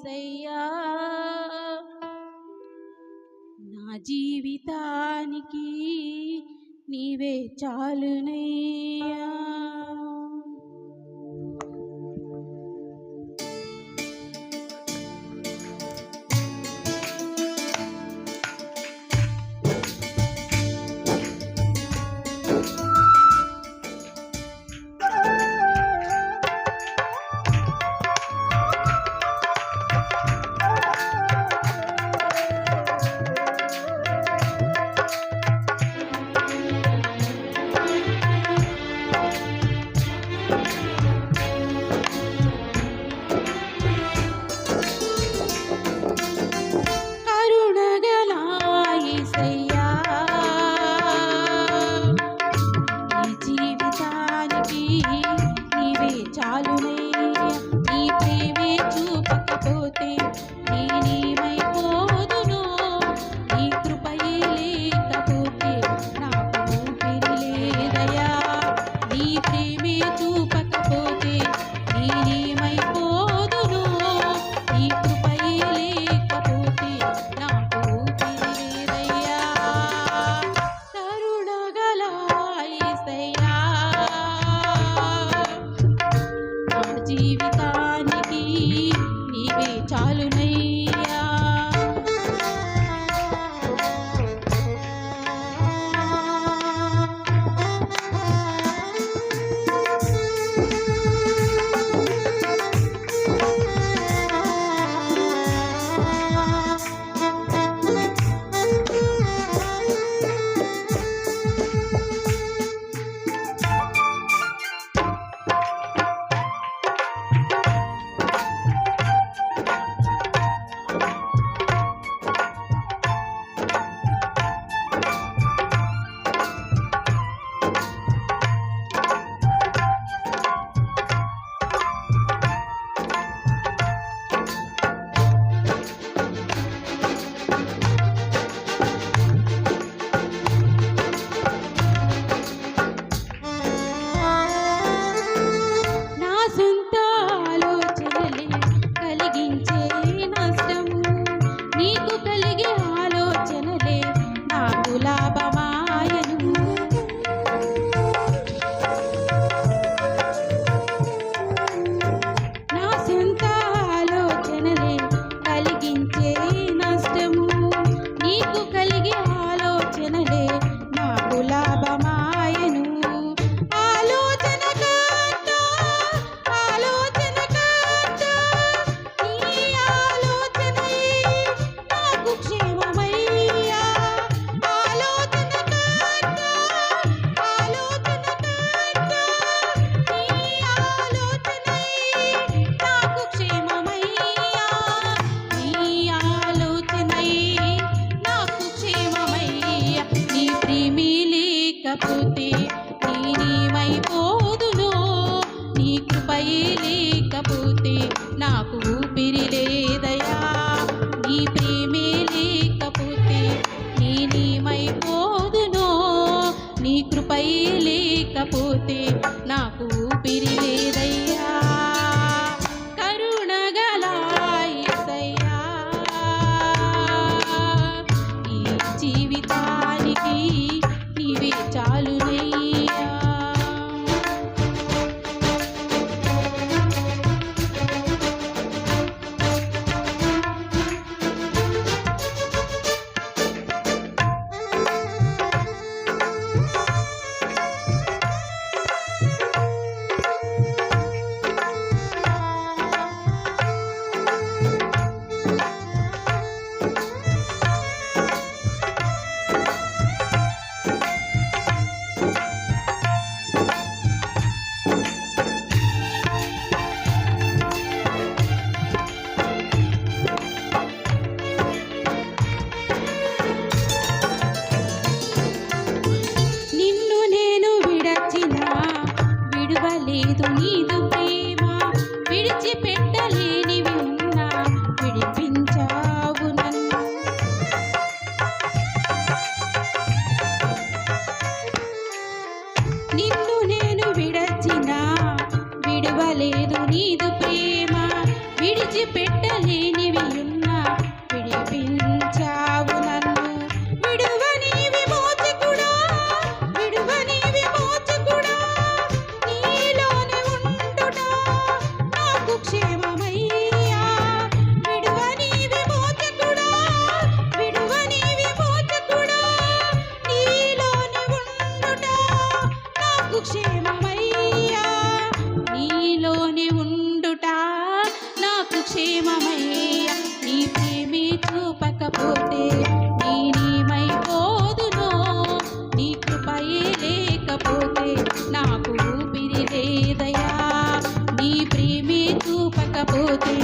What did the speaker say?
యేసయ్యా నా జీవితానికి నీవే చాలునయ్యా. జీవితానికి నీవే చాలునయ్యా. లేకపోతే నేనేమైపోదునో, నీ కృపయే లేకపోతే నాకు ఊపిరి లేదయా. నీ ప్రేమే లేకపోతే నేనేమైపోదునో, నీ కృపయే లేకపోతే నాకు ఊపిరి లేదయ్యా. కరుణగల యేసయ్యా, ఈ జీవితానికి నీవే చాలునయ్యా. విడువలేదు నీదు ప్రేమ, విడిచిపెట్టలేనివి ఉన్నా విడిపించావు నన్ను. నిన్ను నేను విడచిన, విడువలేదు నీదు ప్రేమ, విడిచి పెట్టలేనివి ఉన్నా విడిపించావు నన్ను. విడువని విమోచకుడా, విడువని విమోచకుడా, నీలోనే ఉండుట నాకు క్షేమమయ్యా. విడువని విమోచకుడా, విడువని విమోచకుడా, నీలోనే ఉండుట నాకు క్షేమమయ్యా. నీలోనే ఉండుట నాకు క్షేమమయ్యా. నీ ప్రేమే చూపకపోతే నేనేమైపోదునో, నీ కృపయే లేకపోతే నాకు ఊపిరి లేదయా. నీ ప్రేమే చూపకపోతే